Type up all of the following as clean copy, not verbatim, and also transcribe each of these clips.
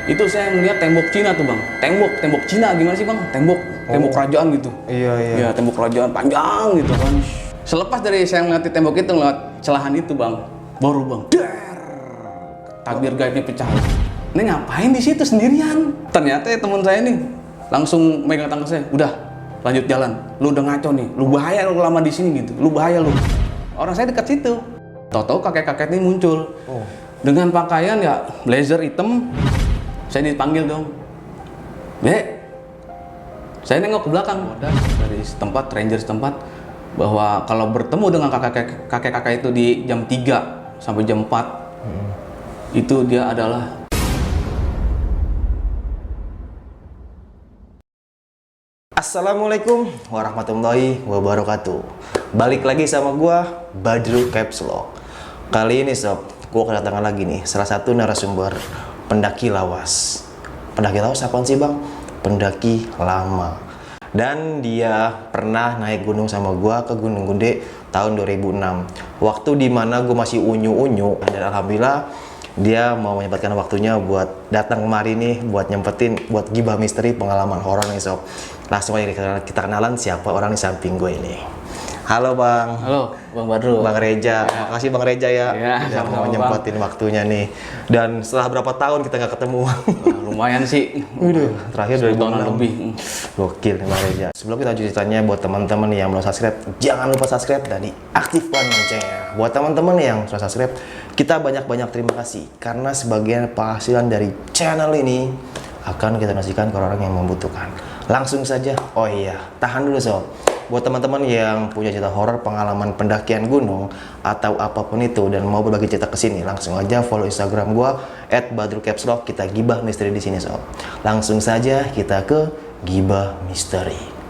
Itu saya melihat tembok Cina tuh bang, tembok Cina gimana sih bang? Tembok kerajaan gitu. Iya. Ya tembok kerajaan panjang gitu kan. Selepas dari saya melewati tembok itu, lewat celahan itu bang, baru bang, tabir gaibnya pecah. Ini ngapain di situ sendirian? Ternyata teman saya nih langsung megang tangan saya, udah lanjut jalan. Lu udah ngaco nih, lu bahaya lu lama di sini gitu, lu bahaya lu. Orang saya dekat situ. Tahu-tahu kakek-kakek ini muncul dengan pakaian ya blazer hitam. Saya dipanggil dong, Dek. Saya nengok ke belakang dari setempat, ranger setempat, bahwa kalau bertemu dengan kakek-kakek itu di jam 3 sampai jam 4, itu dia adalah Assalamualaikum warahmatullahi wabarakatuh. Balik lagi sama gua Badru Caps Lock. Kali ini sob, gua kedatangan lagi nih salah satu narasumber pendaki lawas. Pendaki lawas apaan sih bang? Pendaki lama. Dan dia pernah naik gunung sama gua ke Gunung Gede tahun 2006. Waktu dimana gua masih unyu-unyu, dan alhamdulillah dia mau menyempatkan waktunya buat datang kemari nih, buat nyempetin, buat gibah misteri pengalaman horor nih sob. Langsung aja kita kenalan siapa orang di samping gue ini. Halo bang. halo Bang Badru. Bang Reja, makasih Bang Reja ya, udah mau nyempetin waktunya nih. Dan setelah berapa tahun kita nggak ketemu? Lumayan sih. Terakhir 10 tahunan 2006. lebih. Gokil nih Bang Reja. Sebelum kita lanjut ceritanya, buat teman-teman yang belum subscribe, jangan lupa subscribe dan diaktifkan loncengnya. Buat teman-teman yang sudah subscribe, kita banyak-banyak terima kasih karena sebagian penghasilan dari channel ini akan kita donasikan ke orang yang membutuhkan. Langsung saja. Oh iya, tahan dulu sob. Buat teman-teman yang punya cerita horor, pengalaman pendakian gunung atau apapun itu dan mau berbagi cerita ke sini, langsung aja follow Instagram gua @badrukapslock. Kita gibah misteri di sini sob. Langsung saja kita ke gibah misteri.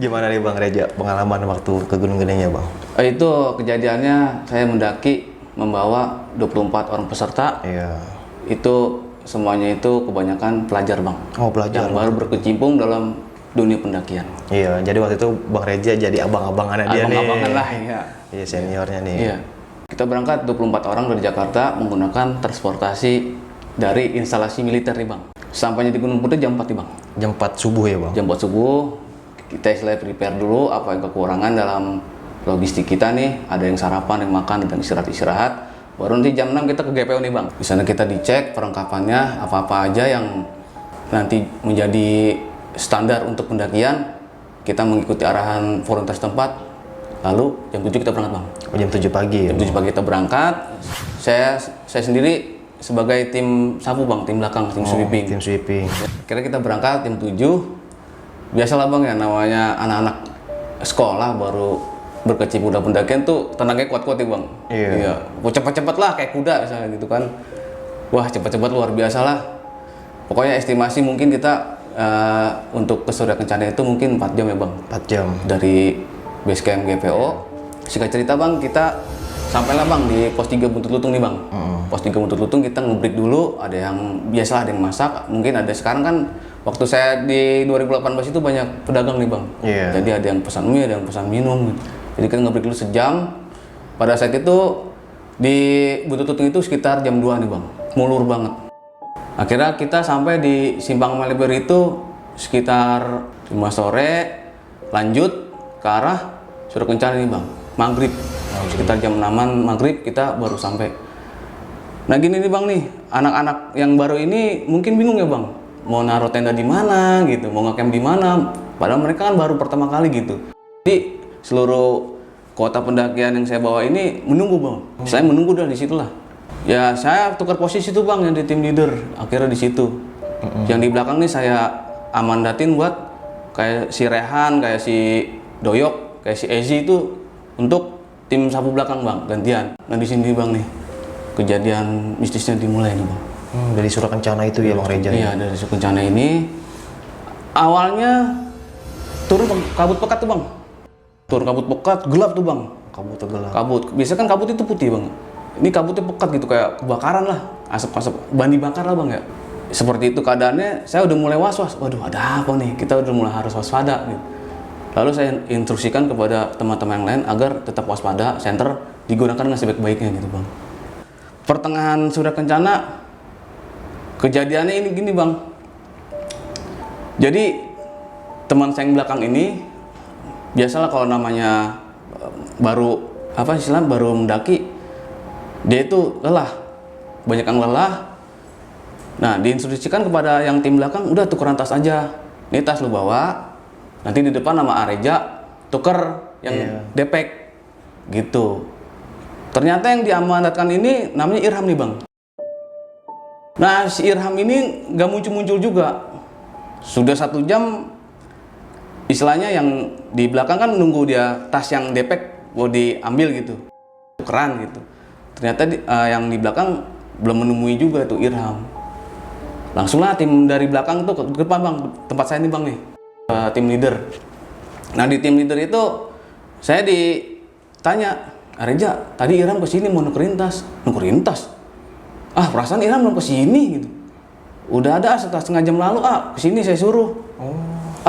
Gimana nih Bang Reja pengalaman waktu ke Gunung Gedenya Bang? Itu kejadiannya saya mendaki membawa 24 orang peserta. Iya. Itu semuanya itu kebanyakan pelajar bang. Oh pelajar. Yang baru berkecimpung dalam dunia pendakian. Iya, jadi waktu itu Bang Reja jadi abang-abangannya dia nih. Abang-abangan lah ya. Iya, seniornya nih. Iya. Kita berangkat 24 orang dari Jakarta menggunakan transportasi dari instalasi militer nih bang. Sampainya di Gunung Putih jam 4 nih bang. Jam 4 subuh ya Bang? Jam 4 subuh. Kita istilahnya prepare dulu apa yang kekurangan dalam logistik kita nih. Ada yang sarapan, yang makan, dan istirahat. Baru nanti jam 6 kita ke GPO nih bang. Di sana kita dicek perlengkapannya, apa-apa aja yang nanti menjadi standar untuk pendakian. Kita mengikuti arahan volunteer setempat. Lalu jam 7 kita berangkat bang. Oh, jam 7 pagi ya? Jam 7 pagi kita berangkat. Saya sendiri sebagai tim sapu bang, tim belakang, tim sweeping. Tim sweeping. Kira kita berangkat jam 7. Biasalah bang ya, namanya anak-anak sekolah baru berkecimpung dalam pendakian tuh tenaganya kuat-kuat ya bang. Iya. Cepet-cepet lah kayak kuda misalnya gitu kan. Wah cepet-cepet luar biasa lah. Pokoknya estimasi mungkin kita untuk ke Surya Kencana itu mungkin 4 jam ya bang. 4 jam. Dari base camp GPO. Singkat cerita bang, kita sampailah bang di pos 3 Buntut Lutung nih bang. Pos 3 Buntut Lutung kita nge-break dulu. Ada yang biasalah, ada yang masak. Mungkin ada sekarang kan. Waktu saya di 2018 itu banyak pedagang nih bang. Iya. Jadi ada yang pesan mie, ada yang pesan minum. Jadi kita nge-break dulu sejam. Pada saat itu di Buntut Lutung itu sekitar jam 2 nih bang. Mulur banget. Akhirnya kita sampai di Simpang Maliber itu sekitar 5 sore. Lanjut ke arah Surya Kencana nih bang. Maghrib. Sekitar jam 6-an maghrib kita baru sampai. Nah gini nih bang nih, anak-anak yang baru ini mungkin bingung ya bang. Mau naruh tenda di mana gitu, mau ngecamp di mana, padahal mereka kan baru pertama kali gitu. Jadi seluruh kota pendakian yang saya bawa ini menunggu bang. Saya menunggu dah di situlah. Ya saya tukar posisi tuh bang yang di tim leader. Akhirnya di situ. Yang di belakang nih saya amandatin buat kayak si Rehan, kayak si Doyok, kayak si Ezi itu untuk tim sapu belakang bang, gantian. Nah di sini bang nih kejadian mistisnya dimulai nih bang. Dari Surya Kencana itu ya Bang Reja? Iya, dari Surya Kencana ini awalnya turun kabut pekat tuh bang. Turun kabut pekat, gelap tuh bang. Kabut gelap. Kabut, biasanya kan kabut itu putih bang. ini kabutnya pekat gitu kayak kebakaran lah, asap-asap bani bakar lah bang ya. Seperti itu keadaannya, saya udah mulai was-was. Waduh, ada apa nih? Kita udah mulai harus waspada. Gitu. Lalu saya instruksikan kepada teman-teman yang lain agar tetap waspada, senter digunakan dengan sebaik-baiknya gitu bang. Pertengahan sudah kencana, kejadiannya ini gini bang. Jadi teman saya yang belakang ini, biasalah kalau namanya baru baru mendaki, dia itu lelah, banyak yang lelah. Nah, diinstruksikan kepada yang tim belakang, udah tukeran tas aja. Ini tas lu bawa, nanti di depan nama Areja, tuker yang depek. Gitu. Ternyata yang diamanatkan ini namanya Irham nih bang. Nah, si Irham ini nggak muncul-muncul juga. Sudah 1 jam, istilahnya yang di belakang kan nunggu dia tas yang depek mau diambil gitu. Tukeran gitu. Ternyata yang di belakang belum menemui juga tuh Irham. Langsunglah tim dari belakang tuh ke depan bang, tempat saya nih bang nih, tim leader. Nah di tim leader itu saya ditanya, Areja tadi Irham kesini mau nukerin tas. Ah perasaan Irham belum kesini gitu. Udah ada setelah setengah jam lalu kesini saya suruh.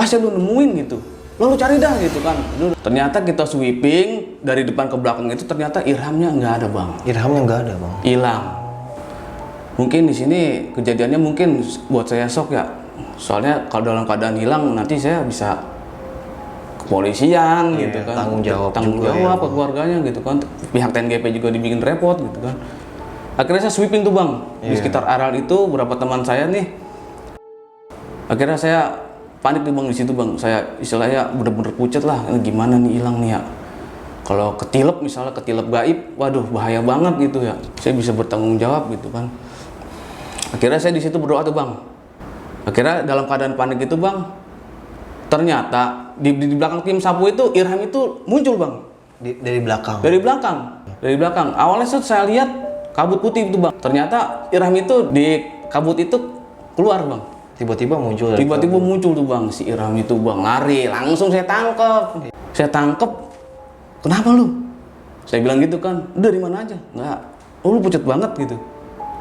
Saya belum nemuin gitu. Lalu cari dah gitu kan. Ternyata kita sweeping dari depan ke belakang itu ternyata Irhamnya nggak ada bang. Irhamnya nggak ada bang. Hilang. Mungkin di sini kejadiannya mungkin buat saya shock ya. Soalnya kalau dalam keadaan hilang nanti saya bisa kepolisian gitu kan. Tanggung jawab ke keluarganya gitu kan. Pihak TNGP juga dibikin repot gitu kan. Akhirnya saya sweeping tuh bang di sekitar areal itu beberapa teman saya nih. Akhirnya saya panik tuh bang di situ bang. Saya istilahnya bener-bener pucat lah. Gimana nih hilang nih ya. Kalau ketilep misalnya ketilep gaib, waduh bahaya banget gitu ya. Saya bisa bertanggung jawab gitu kan. Akhirnya saya di situ berdoa tuh bang. Akhirnya dalam keadaan panik itu bang, ternyata di belakang tim sapu itu Irham itu muncul bang. Dari belakang. Dari belakang. Awalnya saya lihat kabut putih itu bang. Ternyata Irham itu di kabut itu keluar bang. Tiba-tiba muncul. Muncul tuh bang si Irham itu bang, lari. Langsung saya tangkep. Kenapa lu? Saya bilang gitu kan. Udah di mana aja? Enggak. Oh lu pucat banget gitu.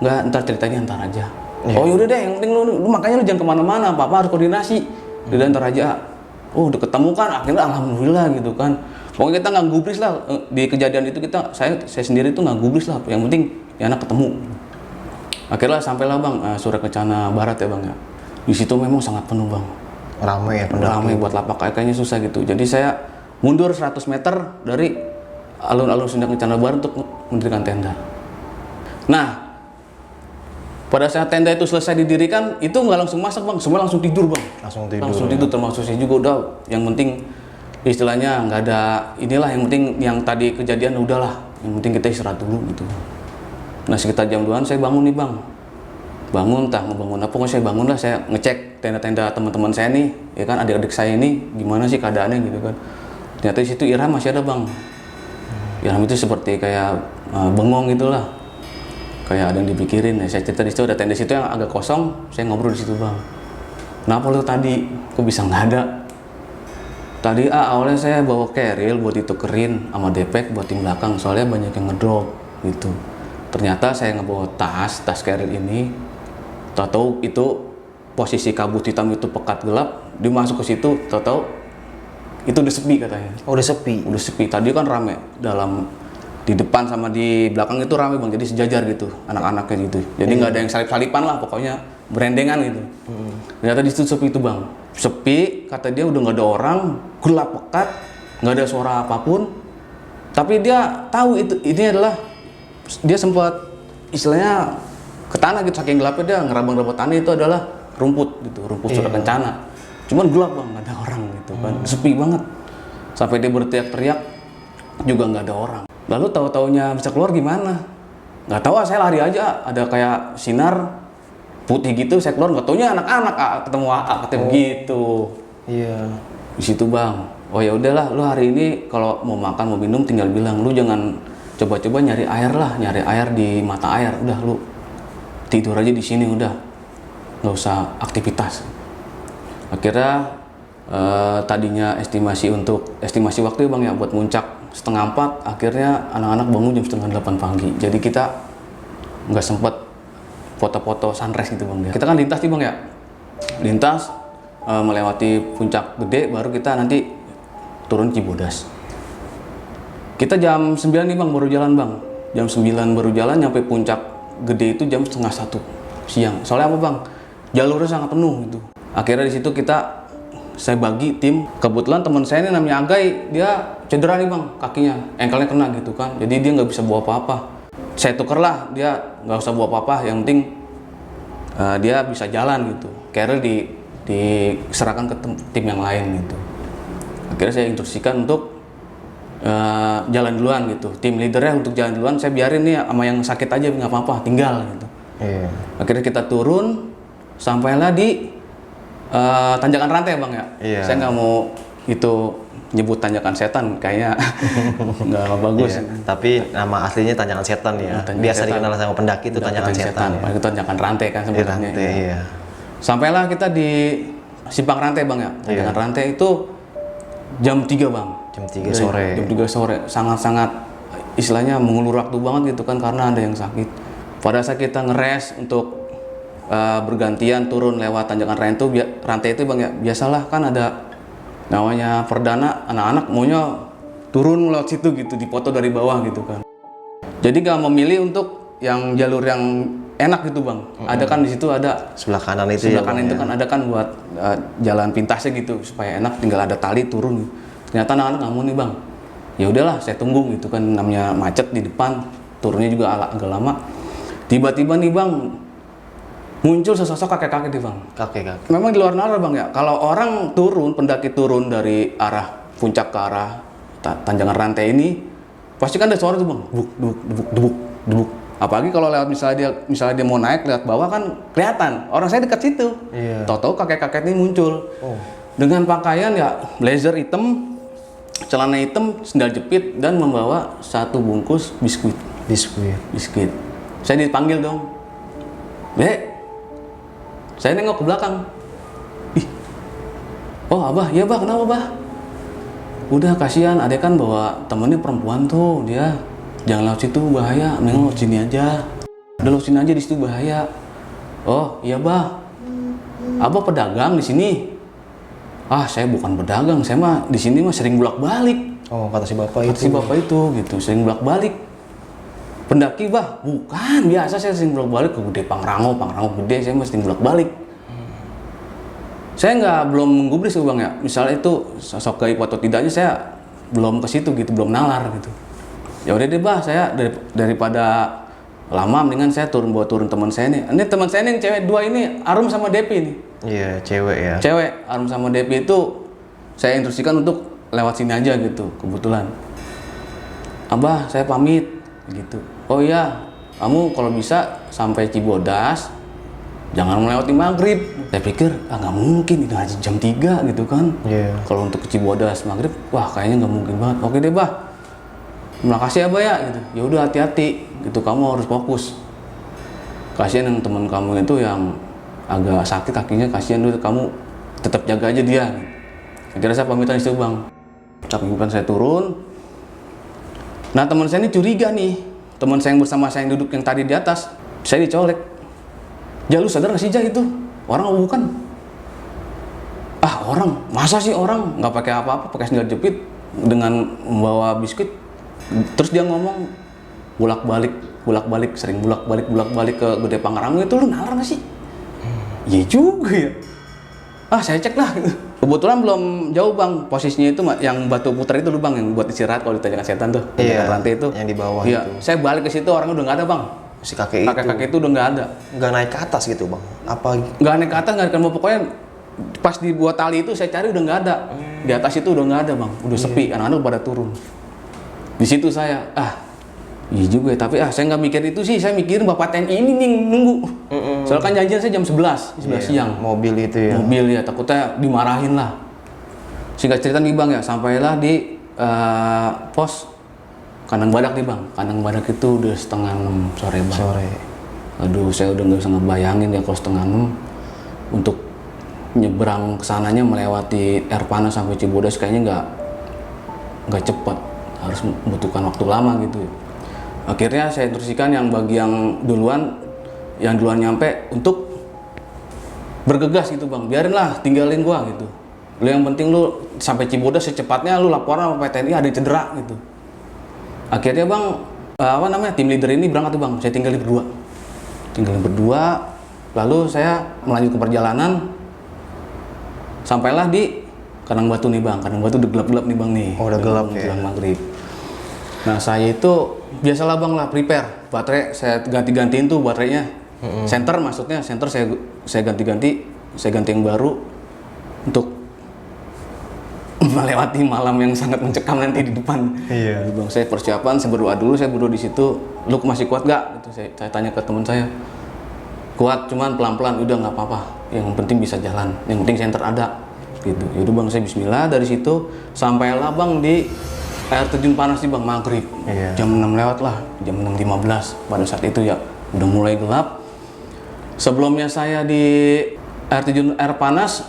Enggak, ntar ceritanya ntar aja. Oh yaudah deh, yang penting lu makanya lu jangan kemana-mana, apa harus koordinasi. Udah ntar aja. Oh udah ketemu kan, akhirnya alhamdulillah gitu kan. Pokoknya kita nggak gubris lah di kejadian itu saya sendiri tuh nggak gubris lah. Yang penting ya anak ketemu. Akhirnya sampailah bang Surya Kencana Barat ya bang ya. Di situ memang sangat penuh bang. Ramai ya pendaki. Ramai buat lapak kayaknya susah gitu. Jadi saya mundur 100 meter dari alun-alun Sunda Kencana Barat untuk mendirikan tenda. Nah, pada saat tenda itu selesai didirikan, itu nggak langsung masak bang, semua langsung tidur bang. Langsung tidur, termasuk saya juga udah. Yang penting istilahnya nggak ada inilah, yang penting yang tadi kejadian udahlah. Yang penting kita istirahat dulu gitu. Nah sekitar jam 2-an saya bangun nih bang. Ngebangun apa? Pokoknya saya bangun lah, saya ngecek tenda-tenda teman-teman saya nih, ya kan adik-adik saya ini gimana sih keadaannya gitu kan. Ternyata di situ Irham masih ada bang. Irham itu seperti kayak bengong gitulah. Kayak ada yang dipikirin, saya cerita di situ ada tenda situ yang agak kosong, saya ngobrol di situ bang. Kenapa lu tadi? Kok bisa nggak ada? Tadi awalnya saya bawa keril buat ditukerin sama depek buat tim belakang, soalnya banyak yang ngedrop gitu. Ternyata saya ngebawa tas keril ini, tahu itu posisi kabut hitam itu pekat gelap, dia masuk ke situ, tahu itu udah sepi katanya. Oh udah sepi? Udah sepi, tadi kan rame di depan sama di belakang itu ramai bang, jadi sejajar gitu anak-anaknya gitu, jadi nggak ada yang salip-salipan lah pokoknya berendengan gitu. Ternyata di situ sepi itu bang, sepi, kata dia udah nggak ada orang, gelap pekat, nggak ada suara apapun, tapi dia tahu ini adalah dia sempat istilahnya ke tanah gitu, saking gelapnya dia ngerabang-rabang tanah itu adalah rumput gitu, rumput Surya Kencana, cuman gelap bang, nggak ada orang gitu kan, sepi banget, sampai dia berteriak-teriak juga nggak ada orang. Lalu tahu-taunya bisa keluar gimana? Nggak tahu, saya lari aja. Ada kayak sinar putih gitu, saya keluar nggak taunya anak-anak ketemu katanya begitu. Iya. Di situ bang. Oh ya udahlah, lu hari ini kalau mau makan mau minum tinggal bilang, lu jangan coba-coba nyari air di mata air. Udah lu tidur aja di sini udah, nggak usah aktivitas. Akhirnya tadinya estimasi waktu ya bang ya buat muncak setengah 4, akhirnya anak-anak bangun jam setengah 8 pagi. Jadi kita nggak sempet foto-foto sunrise gitu bang. Kita kan lintas nih bang ya, lintas melewati puncak gede, baru kita nanti turun Cibodas. Kita jam 9 nih bang baru jalan bang, jam 9 baru jalan, nyampe puncak gede itu jam setengah 1 siang. Soalnya apa bang? Jalurnya sangat penuh gitu. Akhirnya di situ saya bagi tim. Kebetulan teman saya ini namanya Agai, dia cedera nih bang kakinya, ankle-nya kena gitu kan. Jadi dia nggak bisa bawa apa-apa. Saya tukerlah, dia nggak usah bawa apa-apa, yang penting dia bisa jalan gitu. Akhirnya diserahkan ke tim yang lain gitu. Akhirnya saya instruksikan untuk jalan duluan gitu. Tim leadernya untuk jalan duluan, saya biarin nih sama yang sakit aja nggak apa-apa, tinggal gitu. Akhirnya kita turun, sampailah di tanjakan rantai bang ya. Saya nggak mau itu nyebut tanjakan setan, kayaknya nggak bagus. Tapi nama aslinya tanjakan setan ya. Biasa dikenal sama pendaki itu tanjakan setan. Itu tanjakan rantai kan sebenarnya. Iya. Sampailah kita di simpang rantai bang ya. Tanjakan rantai itu jam 3 bang. Jam 3 sore. Jam 3 sore, sangat-sangat istilahnya mengulur waktu banget gitu kan, karena ada yang sakit. Pada saat kita ngeres untuk bergantian turun lewat tanjakan rantai itu bang ya, biasalah kan ada namanya perdana, anak-anak maunya turun lewat situ gitu, dipoto dari bawah gitu kan. Jadi gak memilih untuk yang jalur yang enak gitu bang. Ada kan di situ ada sebelah kanan itu. Sebelah kanan itu kan ada kan buat jalan pintasnya gitu supaya enak, tinggal ada tali turun. Ternyata anak-anak nggak mau nih bang. Ya udahlah, saya tunggu gitu kan, namanya macet di depan, turunnya juga agak lama. Tiba-tiba nih bang, muncul sesosok kakek-kakek nih bang. Kakek-kakek. Memang di luar nalar bang ya. Kalau orang turun, pendaki turun dari arah puncak ke arah tanjakan rantai ini, pasti kan ada suara tuh bang, debuk, debuk, debuk, debuk, debuk. Apalagi kalau lewat misalnya dia mau naik lewat bawah kan kelihatan. Orang saya dekat situ. Tahu-tahu kakek-kakek ini muncul dengan pakaian ya blazer hitam, celana hitam, sendal jepit, dan membawa 1 bungkus biskuit. Biskuit. Saya dipanggil dong. Dek. Saya nengok ke belakang. Ih. Oh, Abah, iya Bah, kenapa Bah? Udah kasihan, adek kan bawa temennya perempuan tuh, dia jangan lewat situ bahaya, mending lewat sini aja. Udah lewat sini aja, di situ bahaya. Oh, iya Bah. Abah pedagang di sini. Ah, saya bukan pedagang, saya mah di sini mah sering bolak-balik. Oh, kata si bapak itu. Si bapak itu gitu, sering bolak-balik. Pendaki Bah, bukan, biasa saya sering bolak-balik ke Gede Pangrango gede, saya mesti bolak-balik. Saya belum menggubris tuh bang ya, misalnya itu sosok gaib atau tidaknya saya belum ke situ gitu, belum nalar gitu. Ya udah deh Bah, saya daripada lama mendingan saya bawa turun teman saya nih. Ini teman saya nih cewek 2 ini, Arum sama Depi nih. Iya, cewek ya. Cewek, Arum sama Depi itu saya instruksikan untuk lewat sini aja gitu, kebetulan. Abah, saya pamit gitu. Oh iya, kamu kalau bisa sampai Cibodas, jangan melewati maghrib. Saya pikir, nggak mungkin, ini aja jam 3 gitu kan. Kalau untuk ke Cibodas maghrib, wah kayaknya nggak mungkin banget. Oke deh Bah, makasih ya Bah ya. Gitu. Ya udah hati-hati, gitu kamu harus fokus. Kasihan yang teman kamu itu yang agak sakit kakinya, kasihan dulu, kamu tetap jaga aja dia. Akhirnya saya pamitan di situ bang. Pamitan saya turun. Nah teman saya ini curiga nih. Teman saya yang bersama saya yang duduk yang tadi di atas, saya dicolek. Ja, lu sadar gak sih Ja itu? Orang apa bukan? Ah orang, masa sih orang nggak pakai apa-apa, pakai sendal jepit dengan membawa biskuit. Terus dia ngomong bolak-balik, sering bolak-balik ke Gede Pangrango itu, lu nalar gak sih? Iya juga ya. Ah saya cek lah. Kebetulan belum jauh bang, posisinya itu yang batu putar itu loh bang, yang buat istirahat kalau di tanjakan setan tuh, tanjakan rantai itu. Yang di bawah iya. itu. Saya balik ke situ orangnya udah nggak ada bang. Si kakek itu udah nggak ada. Nggak naik ke atas gitu bang? Apa? Nggak naik ke atas, nggak ada, pokoknya pas dibuat tali itu saya cari udah nggak ada. Di atas itu udah nggak ada bang, udah sepi, anak-anak pada turun. Di situ saya, iya juga ya, tapi saya nggak mikir itu sih, saya mikirin bapak TNI ini nih nunggu. Soalnya kan janjian saya jam 11 siang. Mobil itu ya? Mobil ya, takutnya dimarahin lah. Singkat cerita nih bang ya, sampailah di pos Kandang Badak nih bang. Kandang Badak itu udah 5:30 sore bang. Aduh, saya udah nggak bisa ngebayangin ya kalau 5:30 untuk nyebrang kesananya melewati air panas sampai Cibodas kayaknya nggak cepat. harus membutuhkan waktu lama gitu. Akhirnya saya instruksikan yang bagi yang duluan nyampe untuk bergegas gitu bang, biarinlah tinggalin gua gitu. Lu yang penting lu sampai Cibodas secepatnya lu laporan sama PTNI ada yang cedera gitu. Akhirnya bang, tim leader ini berangkat tuh bang, saya tinggalin berdua, lalu saya melanjut ke perjalanan, sampailah di Kandang Batu nih bang. Kandang Batu udah gelap-gelap nih bang nih. Oh, udah gelap ya. Menjelang maghrib. Nah saya itu biasalah bang lah prepare baterai, saya ganti-gantiin tuh baterainya. Center maksudnya, center saya ganti-ganti, saya ganti yang baru untuk melewati malam yang sangat mencekam nanti di depan. Iya. Bang, saya persiapan, saya berdoa dulu, saya berdoa di situ. Lu masih kuat gak? Gitu, saya tanya ke teman saya. Kuat, cuman pelan-pelan, udah nggak apa-apa. Yang penting bisa jalan, yang penting center ada. Gitu. Yaudah bang, saya bismillah dari situ sampailah bang di air terjun panas nih bang, maghrib. Iya. Jam 6 lewat lah, jam 6.15 pada saat itu ya udah mulai gelap. Sebelumnya saya di air terjun air panas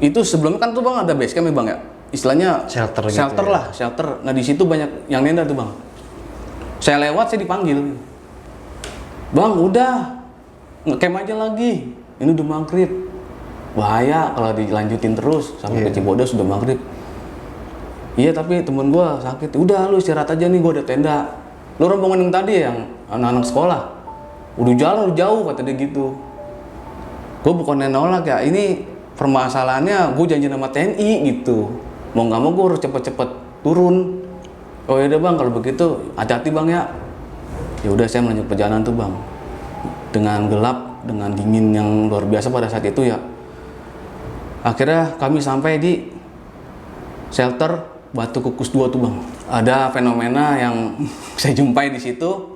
itu sebelumnya kan tuh bang ada base camp ya bang ya, istilahnya Shelter gitu shelter ya. lah, shelter. Nah di situ banyak yang nenda tuh bang. Saya lewat, saya dipanggil, bang udah ngecamp aja lagi, ini udah maghrib. Bahaya kalau dilanjutin terus sampai ke Cibodas sudah maghrib. Iya tapi temen gue sakit. Udah lu istirahat aja nih, gue ada tenda. Lu rombongan yang tadi yang anak-anak sekolah udah jalan udah jauh kata dia gitu. Gue bukannya nolak ya, ini permasalahannya gue janji sama TNI gitu. Mau nggak mau gue harus cepet-cepet turun. Oh ya udah bang kalau begitu hati-hati bang ya. Ya udah saya melanjut perjalanan tuh bang. Dengan gelap, dengan dingin yang luar biasa pada saat itu ya. Akhirnya kami sampai di shelter Batu Kukus 2 tuh bang. Ada fenomena yang saya jumpai di situ.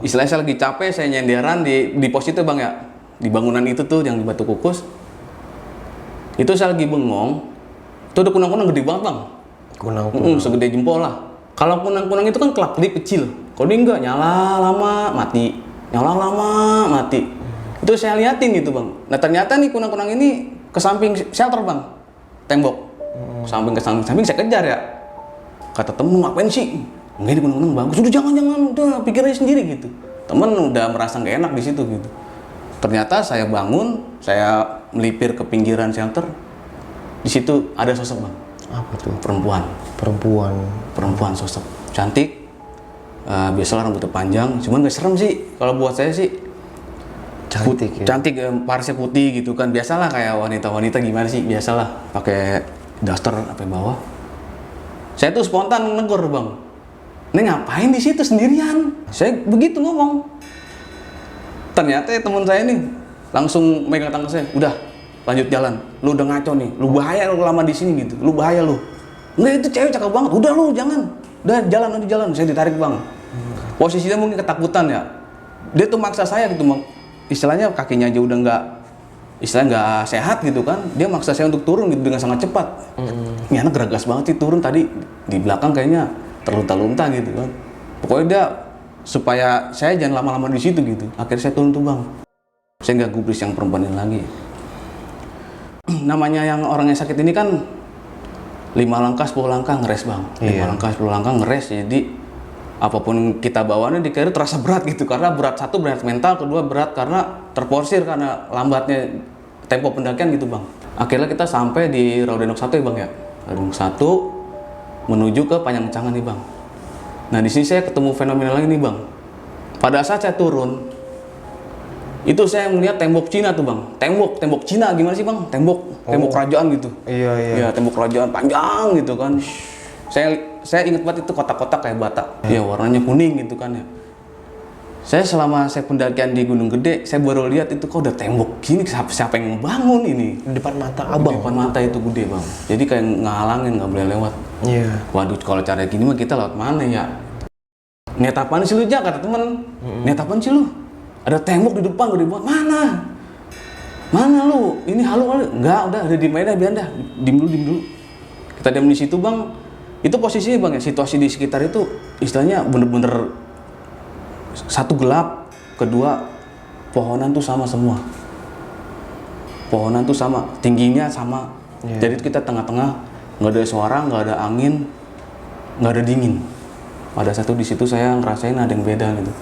Istilahnya saya lagi capek, saya nyenderan di pos itu bang ya. Di bangunan itu tuh yang di Batu Kukus. Itu saya lagi bengong. Itu ada kunang-kunang gede banget bang. Kunang-kunang. Segede jempol lah. Kalau kunang-kunang itu kan kelap-kelip kecil. Kalau dia enggak, nyala lama mati. Nyala lama mati. Itu saya liatin gitu bang. Nah ternyata nih kunang-kunang ini ke samping shelter bang, tembok, samping saya kejar ya. Kata temen, ngapain sih? Enggak, ini kunang-kunang bagus. Udah jangan, udah pikir aja sendiri gitu. Temen udah merasa nggak enak di situ gitu. Ternyata saya bangun, saya melipir ke pinggiran shelter. Di situ ada sosok bang. Apa tuh? Perempuan sosok cantik. Biasalah rambutnya panjang, cuman nggak serem sih. Kalau buat saya sih. Cantik, parsnya putih gitu kan, biasalah kayak wanita-wanita gimana sih, biasalah pakai daster apa bawah. Saya tuh spontan negur bang, "Neng ngapain di situ sendirian?" Saya begitu ngomong. Ternyata teman saya nih langsung megang tangan saya, "Udah lanjut jalan, lu udah ngaco nih, lu bahaya lu lama di sini gitu, lu bahaya lu." "Enggak, itu cewek cakep banget, udah lu jangan, udah jalan nanti jalan." Saya ditarik bang. Posisinya mungkin ketakutan ya, dia tuh maksa saya gitu bang. Istilahnya kakinya aja udah nggak sehat gitu kan, dia maksa saya untuk turun gitu dengan sangat cepat. Ini anak geragas banget sih turun, tadi di belakang kayaknya terlunta-lunta gitu kan. Pokoknya dia supaya saya jangan lama-lama di situ gitu. Akhirnya saya turun tuh bang, saya nggak gubris yang perempuan ini lagi. Namanya yang orang yang sakit ini kan 5 langkah 10 langkah ngeres bang, 5 langkah 10 langkah ngeres, jadi apapun kita bawaannya di carrier terasa berat gitu, karena berat, satu berat mental, kedua berat karena terporsir karena lambatnya tempo pendakian gitu bang. Akhirnya kita sampai di Rawadenok 1 ya bang ya, Rawadenok 1 menuju ke Panjangcangan nih bang. Nah di sini saya ketemu fenomena lagi nih bang. Pada saat saya turun itu saya melihat tembok Cina tuh bang, tembok Cina gimana sih bang, tembok kerajaan gitu. Iya, tembok kerajaan panjang gitu kan. Saya ingat banget itu kotak-kotak kayak bata. Ya warnanya kuning gitu kan ya. Saya selama saya pendakian di Gunung Gede, saya baru lihat itu kok udah tembok gini, siapa yang membangun ini? Di depan mata abang. Di depan mata itu gede bang. Jadi kayak ngehalangin, nggak boleh lewat. Iya. Waduh kalau cara gini mah kita lewat mana ya? Niat apaan sih lu Jak, kata temen. Niat apaan sih lu? Ada tembok di depan gede banget. Mana lu? Ini halu kali? Enggak, udah ada di mana biar dah. Dim dulu. Kita diam di situ bang. Itu posisinya bang ya, situasi di sekitar itu istilahnya bener-bener satu gelap, kedua pohonan tuh sama semua. Pohonan tuh sama, tingginya sama. Jadi kita tengah-tengah, nggak ada suara, nggak ada angin, nggak ada dingin. Pada saat itu di situ saya ngerasain ada yang beda gitu.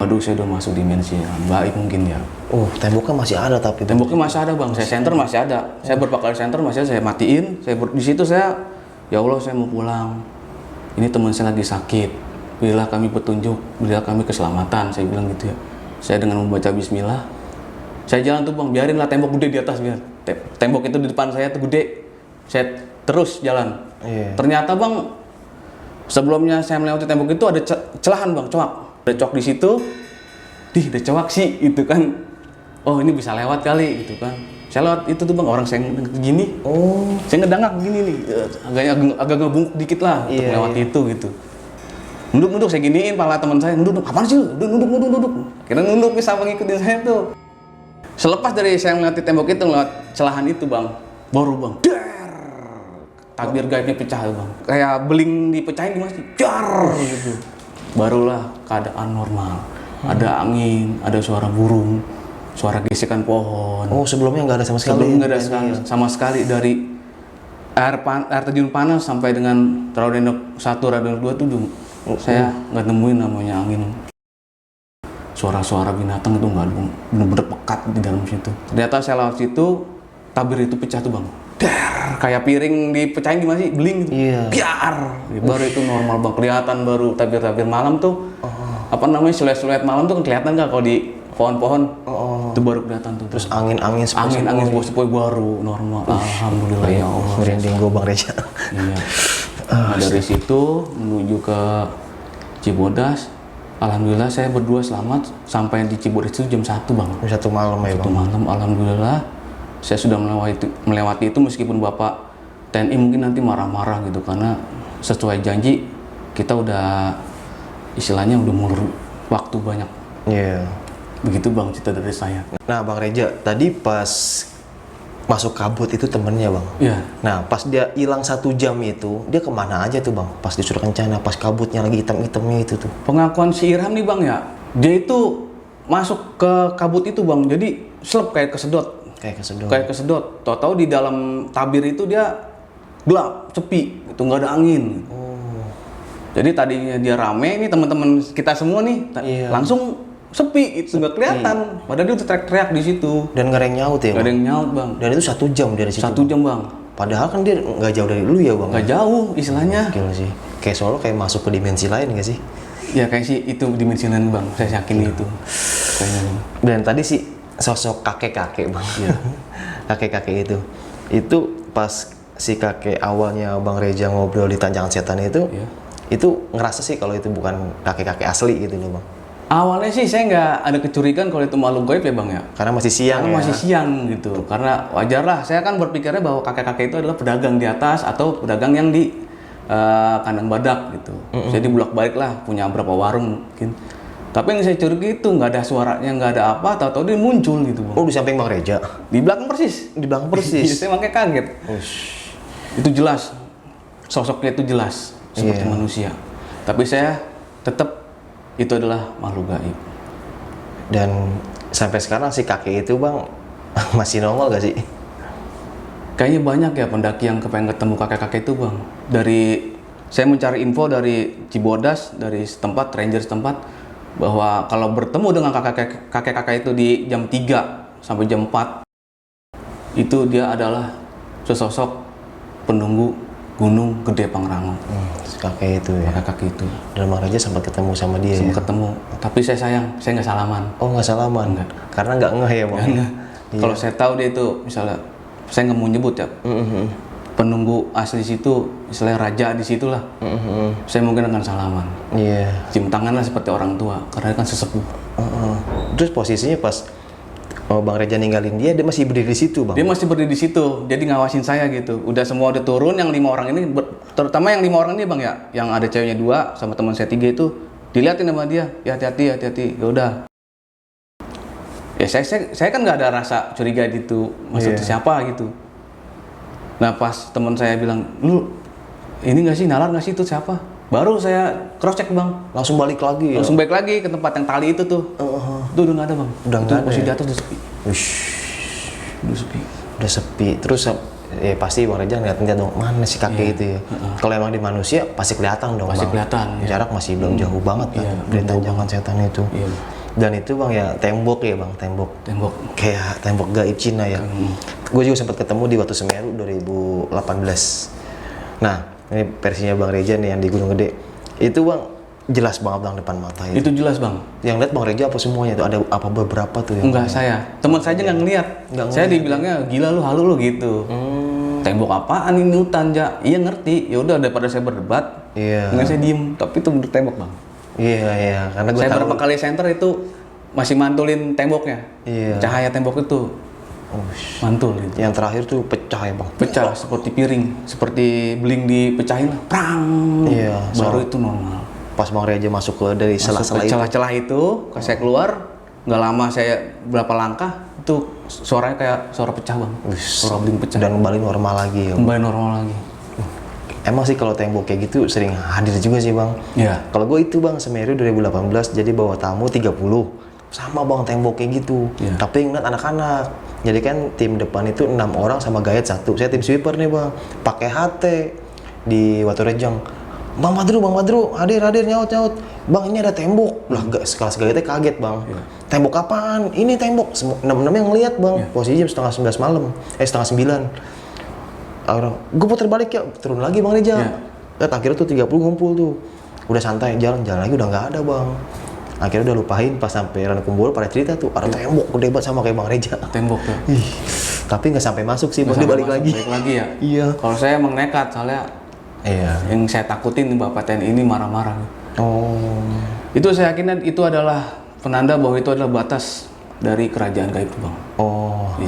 Aduh, saya udah masuk dimensi yang gaib mungkin ya. Oh, temboknya masih ada tapi. Temboknya masih ada bang, saya senter masih ada. Saya beberapa kali senter masih ada, saya matiin. Di situ saya, ya Allah saya mau pulang. Ini teman saya lagi sakit. Berilah kami petunjuk, berilah kami keselamatan. Saya bilang gitu ya. Saya dengan membaca Bismillah, saya jalan tuh bang, biarinlah tembok gede di atas biar. Tembok itu di depan saya tuh gede. Saya terus jalan. Iya. Ternyata bang, sebelumnya saya melewati tembok itu ada celahan bang, coak. Ada coak di situ. Ada coak sih, itu kan. Oh ini bisa lewat kali, gitu kan. Saya lewat itu tuh bang, orang saya gini. Oh. Saya ngedangak begini nih, agak ngebungkuk dikit lah untuk melewati itu gitu. Nunduk, saya giniin pala teman saya, nunduk, apaan sih lu? Nunduk. Akhirnya nunduk nih sama ngikutin saya tuh. Selepas dari saya melewati tembok itu, lewat celahan itu bang, baru bang, takbir gaibnya pecah bang. Kayak beling dipecahin di masjid, jar gitu. Barulah keadaan normal. Ada angin, ada suara burung, suara gesekan pohon. Oh, sebelumnya nggak ada sama sekali. Sebelumnya nggak ada sama sekali dari air terjun panas sampai dengan Radenok 1, Radenok 2 tuh saya nggak nemuin namanya angin. Suara-suara binatang itu nggak ada, bener-bener pekat di dalam situ. Ternyata saya lewat situ, tabir itu pecah tuh bang. Dar, kayak piring dipecahin gimana sih, beling gitu. Iya. Biar, baru itu normal bang. Kelihatan baru tabir-tabir malam tuh, apa namanya siluet-siluet malam tuh kelihatan nggak kalau di pohon-pohon. Itu baru kelihatan tuh. Terus angin sepoi baru normal. Alhamdulillah ya Allah. Merinding gue Bang Reja. Iya. Nah, dari situ menuju ke Cibodas. Alhamdulillah saya berdua selamat sampai di Cibodas itu jam 1 bang. Jam 1 malam ya bang. 1 malam, alhamdulillah saya sudah melewati itu meskipun Bapak TNI mungkin nanti marah-marah gitu karena sesuai janji kita udah istilahnya udah mulur waktu banyak. Iya. Begitu bang cerita dari saya. Nah Bang Reja, tadi pas masuk kabut itu temennya bang. Iya. Nah pas dia hilang 1 jam itu, dia kemana aja tuh bang? Pas disuruh kencana, pas kabutnya lagi hitam-hitamnya itu tuh. Pengakuan si Irham nih bang ya, dia itu masuk ke kabut itu bang, jadi selep kayak kesedot. Kayak kesedot. Tahu-tahu di dalam tabir itu dia gelap, sepi, itu nggak ada angin. Oh. Jadi tadinya dia rame nih teman-teman kita semua nih, langsung sepi, itu nggak kelihatan. Padahal dia udah teriak-teriak di situ. Dan nggak ada yang nyaut ya? Nggak ada yang nyaut bang. Dan itu 1 jam dari situ. 1 jam bang. Padahal kan dia nggak jauh dari lu ya bang? Nggak jauh istilahnya. Gila sih. Kayak soalnya kayak masuk ke dimensi lain nggak sih? Ya kayak sih itu dimensi lain bang. Saya yakin itu. Kayaknya. Dan tadi sih sosok kakek-kakek bang. Iya. Kakek-kakek itu pas si kakek awalnya Bang Reja ngobrol di Tanjakan Setan itu, Iya. itu ngerasa sih kalau itu bukan kakek-kakek asli gitu loh bang. Awalnya sih saya nggak ada kecurigaan kalau itu makhluk gaib ya bang ya. Karena masih siang. Karena masih siang gitu. Karena wajar lah. Saya kan berpikirnya bahwa kakek-kakek itu adalah pedagang di atas atau pedagang yang di kandang badak gitu. Jadi bolak-balik lah punya berapa warung mungkin. Tapi yang saya curiga itu nggak ada suaranya, nggak ada apa, tahu-tahu dia muncul gitu bang. Oh di samping Bang Reja? Di belakang persis. Di belakang persis? Saya makanya kaget. Itu jelas. Sosoknya itu jelas. Seperti manusia. Tapi saya tetap itu adalah makhluk gaib. Dan sampai sekarang si kakek itu bang masih nongol gak sih? Kayaknya banyak ya pendaki yang kepengen ketemu kakek-kakek itu bang. Dari saya mencari info dari Cibodas, dari setempat, ranger setempat, bahwa kalau bertemu dengan kakek-kakek itu di jam 3 sampai jam 4, itu dia adalah sesosok penunggu Gunung Gede Pangrango. Si kakek itu ya? Kakek itu. Dan Bang Reja sempat ketemu sama dia Sempat ya? ketemu, tapi saya sayang, saya nggak salaman. Oh nggak salaman? Enggak. Karena nggak ngeh ya bang? Enggak. Kalau saya tahu dia itu, misalnya, saya nggak mau nyebut ya, penunggu asli situ, misalnya raja di situ lah, saya mungkin akan salaman. Iya. Cium tangan lah seperti orang tua, karena dia kan sesepuh. Terus posisinya pas Bang Reja ninggalin dia masih berdiri di situ bang? Dia masih berdiri di situ, jadi ngawasin saya gitu. Udah semua udah turun, yang 5 orang ini, terutama yang 5 orang ini bang ya, yang ada ceweknya 2 sama teman saya 3 itu, dilihatin sama dia, ya hati-hati, ya udah. Ya saya kan nggak ada rasa curiga gitu, maksudnya siapa gitu. Nah pas teman saya bilang, lu ini nggak sih, nalar nggak sih itu siapa? Baru saya cross check bang. Langsung balik lagi ya? Langsung balik lagi ke tempat yang tali itu tuh. Itu udah nggak ada bang. Udah nggak ada masih ya? di atas udah sepi. Ush. Udah sepi. Udah sepi. Terus pasti Bang Reja ngeliat dong, mana si kakek itu ya. Kalau emang di manusia pasti kelihatan dong Pasti Bang. kelihatan, Jarak masih belum jauh banget kan dari tanjakan setan itu. Dan itu Bang ya tembok ya Bang, tembok kayak tembok gaib Cina ya. Gue juga sempat ketemu di Watu Semeru 2018. Nah ini versinya Bang Reja nih yang di Gunung Gede. Itu Bang jelas banget Bang depan mata itu. Itu jelas Bang. Yang lihat Bang Reja apa semuanya tuh? Ada apa beberapa tuh yang? Enggak saya, teman saya aja nggak ngeliat. Saya dibilangnya gila lu, halu lu gitu. Tembok apaan ini hutan ja? Iya ngerti. Ya udah daripada saya berdebat. Nggak saya diem. Tapi itu bener tembok Bang. Iya. Karena gue Saya berapa kali center itu masih mantulin temboknya. Cahaya tembok itu mantul. Gitu. Yang terakhir tuh pecah ya Bang. Pecah seperti piring, seperti beling dipecahin lah. Prang. Baru itu normal. Pas Bang Reja masuk ke dari celah-celah itu. Celah-celah itu, saya keluar, nggak lama saya berapa langkah, itu suaranya kayak suara pecah Bang. Suara beling pecah. Dan kembali normal lagi ya. Kembali normal lagi. Emang sih kalau tembok kayak gitu sering hadir juga sih Bang. Iya. Kalau gue itu Bang Semeru 2018 jadi bawa tamu 30. Sama Bang tembok kayak gitu. Tapi ngeliat anak-anak. Jadi kan tim depan itu 6 orang sama gayet 1. Saya tim sweeper nih Bang. Pakai HT di Watu Rejang. Bang Badru, hadir, nyaut. Bang, ini ada tembok. Lah, sekelas gayetnya kaget, Bang. Tembok apaan? Ini tembok. 6-6 yang ngeliat, Bang. Posisi jam setengah 11 malam. Setengah 9. Orang, gue puter balik ya. Turun lagi, Bang Reja. Lihat, akhirnya tuh 30 ngumpul tuh. Udah santai, jalan lagi udah nggak ada, Bang. Akhirnya udah lupain pas sampai Ranu Kumbul pada cerita tuh ada tembok gede banget sama kayak Bang Reja. Tembok tuh. Tapi nggak sampai masuk sih, Bang. Dia balik lagi. Balik lagi ya? Iya. Kalau saya emang nekat, soalnya yang saya takutin Bapak TNI ini marah-marah. Itu saya yakin itu adalah penanda bahwa itu adalah batas dari kerajaan gaib, Bang.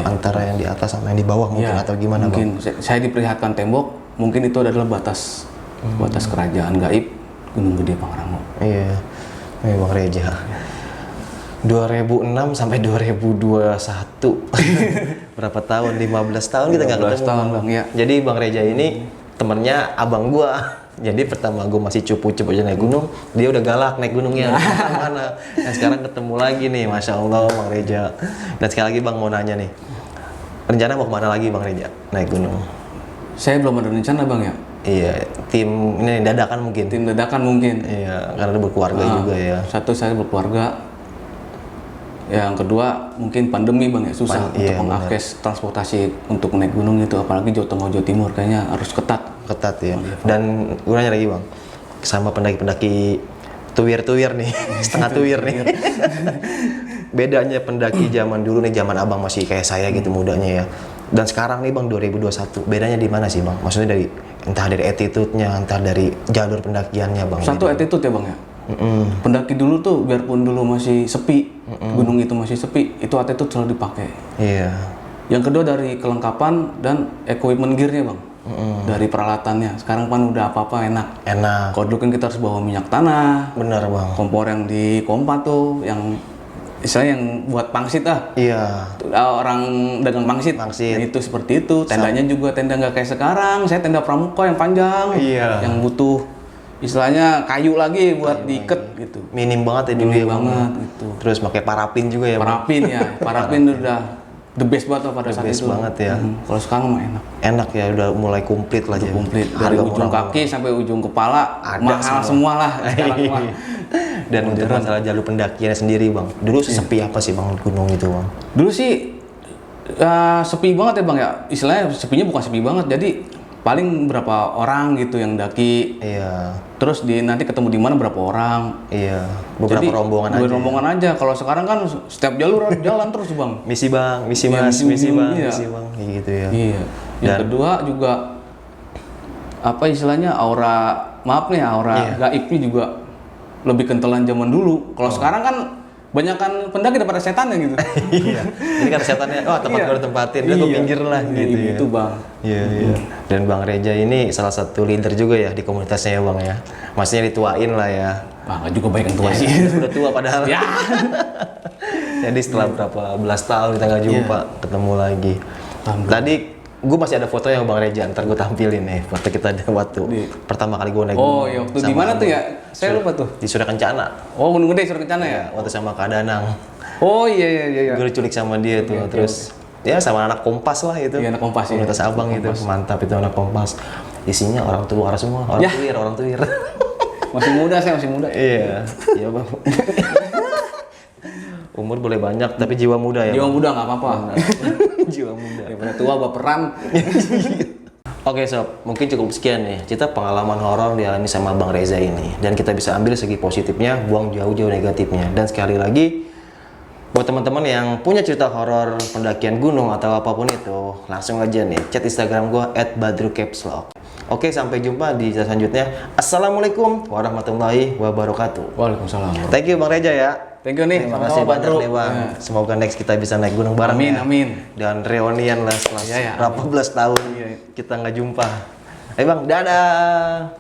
Antara yang di atas sama yang di bawah mungkin atau gimana, mungkin, Bang? Saya diperlihatkan tembok, mungkin itu adalah batas kerajaan gaib Gunung Gede Pangrango. Iya, Bang Reja. 2006 sampai 2021 berapa tahun? 15 tahun kita nggak ketemu. 15 tahun, Bang. Ya. Jadi Bang Reja ini temennya abang gua. Jadi pertama gua masih cupu-cupu aja naik gunung, dia udah galak naik gunungnya mana. Nah sekarang ketemu lagi nih, Masya Allah Bang Reja. Dan sekali lagi Bang mau nanya nih, rencana mau kemana lagi Bang Reja naik gunung? Saya belum ada rencana, Bang ya. Iya, tim ini dadakan mungkin. Tim dadakan mungkin. Iya, karena berkeluarga juga ya. Satu saya berkeluarga. Yang kedua mungkin pandemi Bang ya, susah untuk mengakses transportasi untuk naik gunung itu, apalagi Jawa Tengah, Jawa Timur kayaknya harus ketat ya. Dan gue nanya lagi Bang, sama pendaki-pendaki tuwir nih, setengah tuwir nih. Bedanya pendaki zaman dulu nih, zaman abang masih kayak saya gitu mudanya ya. Dan sekarang nih Bang 2021, bedanya di mana sih Bang? Maksudnya entah dari attitude-nya, entah dari jalur pendakiannya Bang. Satu attitude ya Bang ya. Pendaki dulu tuh biarpun dulu masih sepi, gunung itu masih sepi, itu attitude selalu dipakai. Iya. Yang kedua dari kelengkapan dan equipment gear-nya Bang. Dari peralatannya. Sekarang kan udah apa-apa enak. Kalau dulu kan kita harus bawa minyak tanah. Benar Bang. Kompor yang di kompa tuh, yang istilahnya yang buat pangsit Iya. Orang dagang pangsit. Nah, itu seperti itu. Tendanya juga tenda nggak kayak sekarang. Saya tenda pramuka yang panjang. Iya. Yang butuh istilahnya kayu lagi buat diikat gitu. Minim banget ya dulu ya Bang. Gitu. Terus pakai parafin juga ya Bang. Parafin udah the best banget pada saat itu. Banget ya. Kalau sekarang mah enak. Enak ya, udah mulai komplit lah. Komplit. Dari ujung kaki sampai ujung kepala mahal semua lah sekarang mah. Dan untuk masalah jalur pendakiannya sendiri Bang, dulu sepi apa sih Bang gunung itu Bang? Dulu sih sepi banget ya Bang ya. Istilahnya sepinya bukan sepi banget, jadi paling berapa orang gitu yang daki. Iya. Terus nanti ketemu di mana berapa orang. Iya. Beberapa rombongan aja. Rombongan aja. Kalau sekarang kan setiap jalur jalan terus Bang. Misi Bang, misi Mas, misi Bang, misi Bang, gitu ya. Iya. Yang kedua juga apa istilahnya aura gaibnya juga lebih kentalan zaman dulu. Kalau sekarang kan banyakan pendaki daripada setannya gitu. Iya. Jadi kan setannya, tempat gue tempatin, gue pinggir lah gitu ya. Itu Bang. Iya. Dan Bang Reja ini salah satu leader juga ya di komunitasnya ya Bang ya. Maksudnya dituain lah ya. Nggak juga baik yang tua sih. Udah tua padahal. Ya. Jadi setelah berapa belas tahun kita nggak jumpa, ketemu lagi. Tadi gue masih ada fotonya Bang Reja, ntar gue tampilin nih foto kita waktu pertama kali gue naik gunung. Oh iya, waktu di mana tuh ya? Saya lupa tuh. Di Surya Kencana. Oh Gunung Gede Surya Kencana ya? Waktu sama Kak Danang. Oh iya. Gue diculik sama dia tuh, terus Ya sama anak Kompas lah itu. Iya, anak Kompas, ya. Komunitas abang itu mantap itu anak Kompas. Isinya orang tua semua, orang Ya. tuir, orang tuir. Masih muda, saya masih muda. Iya, iya bang. Umur boleh banyak, tapi jiwa muda ya. Jiwa Bang? muda nggak apa-apa. Jiwa muda. Daripada tua baperan. Oke sob, mungkin cukup sekian nih cerita pengalaman horor dialami sama Bang Reza ini. Dan kita bisa ambil segi positifnya, buang jauh-jauh negatifnya. Dan sekali lagi, buat teman-teman yang punya cerita horor pendakian gunung atau apapun itu, langsung aja nih chat Instagram gua @badrukepslog. Oke, sampai jumpa di cerita selanjutnya. Assalamualaikum warahmatullahi wabarakatuh. Waalaikumsalam. Thank you Bang Reza ya. Thank you nih. Terima sama-sama, kasih banyak Badru. nih Bang. Ya. Semoga next kita bisa naik gunung bareng Amin, ya. amin. Dan reunian lah setelah Iya, ya. berapa belas tahun Iya. kita nggak jumpa. Ayo Bang, dadah.